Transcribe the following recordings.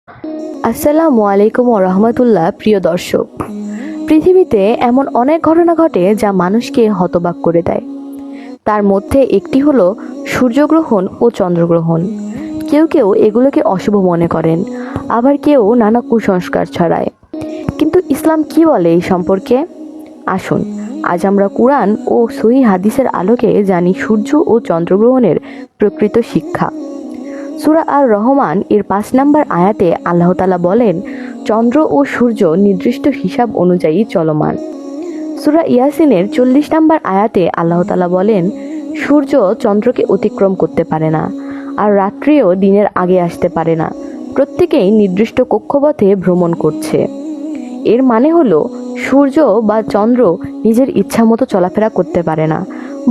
আসসালামু আলাইকুম রহমতুল্লাহ। প্রিয় দর্শক, পৃথিবীতে এমন অনেক ঘটনা ঘটে যা মানুষকে হতবাক করে দেয়। তার মধ্যে একটি হলো সূর্যগ্রহণ ও চন্দ্রগ্রহণ। কেউ কেউ এগুলোকে অশুভ মনে করেন, আবার কেউ নানা কুসংস্কার ছড়ায়। কিন্তু ইসলাম কি বলে এই সম্পর্কে? আসুন আজ আমরা কুরআন ও সহিহ হাদিসের আলোকে জানি সূর্য ও চন্দ্রগ্রহণের প্রকৃত শিক্ষা। সূরা আর রহমান এর ৫ নম্বর আয়াতে আল্লাহ তাআলা বলেন, চন্দ্র ও সূর্য নির্দিষ্ট হিসাব অনুযায়ী চলমান। সূরা ইয়াসিনের ৪০ নম্বর আয়াতে আল্লাহ তাআলা বলেন, সূর্য চন্দ্রকে অতিক্রম করতে পারে না, আর রাত্রিও দিনের আগে আসতে পারে না। প্রত্যেকেই নির্দিষ্ট কক্ষপথে ভ্রমণ করছে। এর মানে হলো সূর্য বা চন্দ্র নিজের ইচ্ছা মতো চলাফেরা করতে পারে না,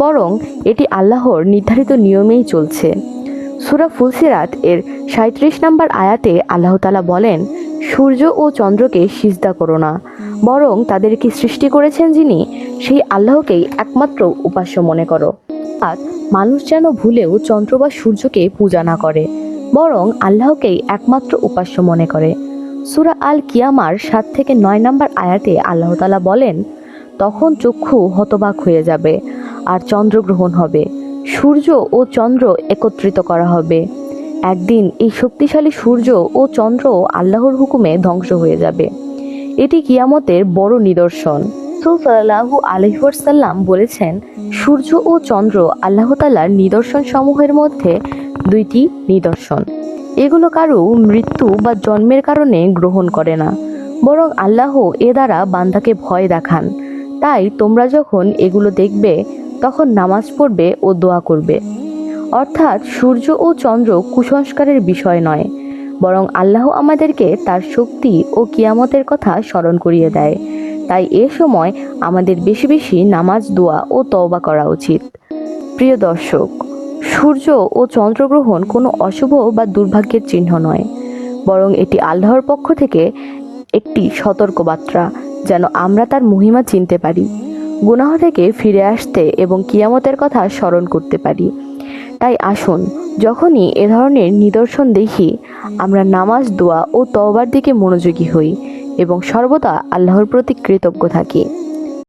বরং এটি আল্লাহর নির্ধারিত নিয়মেই চলছে। সূরা ফুলসিরাত এর ৩৭ নম্বর আয়াতে আল্লাহ তাআলা বলেন, সূর্য ও চন্দ্রকে সিজদা করো না, বরং তাদেরকে সৃষ্টি করেছেন যিনি, সেই আল্লাহকেই একমাত্র উপাস্য মনে করো। আর মানুষ যেন ভুলেও চন্দ্র বা সূর্যকে পূজা না করে, বরং আল্লাহকেই একমাত্র উপাস্য মনে করে। সূরা আল কিয়ামার ৭ থেকে ৯ নম্বর আয়াতে আল্লাহ তাআলা বলেন, তখন চক্ষু হতবাক হয়ে যাবে, আর চন্দ্রগ্রহণ হবে, সূর্য ও চন্দ্র একত্রিত করা হবে। একদিন এই শক্তিশালী সূর্য ও চন্দ্র আল্লাহর হুকুমে ধ্বংস হয়ে যাবে। এটি কিয়ামতের বড় নিদর্শন। রাসূল সাল্লাল্লাহু আলাইহি ওয়াসাল্লাম বলেছেন, সূর্য ও চন্দ্র আল্লাহ তাআলার নিদর্শন সমূহের মধ্যে দুইটি নিদর্শন। এগুলো কারো মৃত্যু বা জন্মের কারণে গ্রহণ করে না, বরং আল্লাহ এ দ্বারা বান্দাকে ভয় দেখান। তাই তোমরা যখন এগুলো দেখবে তখন নামাজ পড়বে ও দোয়া করবে। অর্থাৎ সূর্য ও চন্দ্র কুসংস্কারের বিষয় নয়, বরং আল্লাহ আমাদেরকে তার শক্তি ও কিয়ামতের কথা স্মরণ করিয়ে দেয়। তাই এ সময় আমাদের বেশি বেশি নামাজ, দোয়া ও তওবা করা উচিত। প্রিয় দর্শক, সূর্য ও চন্দ্রগ্রহণ কোনো অশুভ বা দুর্ভাগ্যের চিহ্ন নয়, বরং এটি আল্লাহর পক্ষ থেকে একটি সতর্কবার্তা, যেন আমরা তার মহিমা চিনতে পারি, গুনাহ থেকে ফিরে আসতে এবং কিয়ামতের কথা স্মরণ করতে পারি। তাই আসুন, যখনই এ ধরনের নিদর্শন দেখি, আমরা নামাজ, দোয়া ও তওবার দিকে মনোযোগী হই এবং সর্বদা আল্লাহর প্রতি কৃতজ্ঞ থাকি।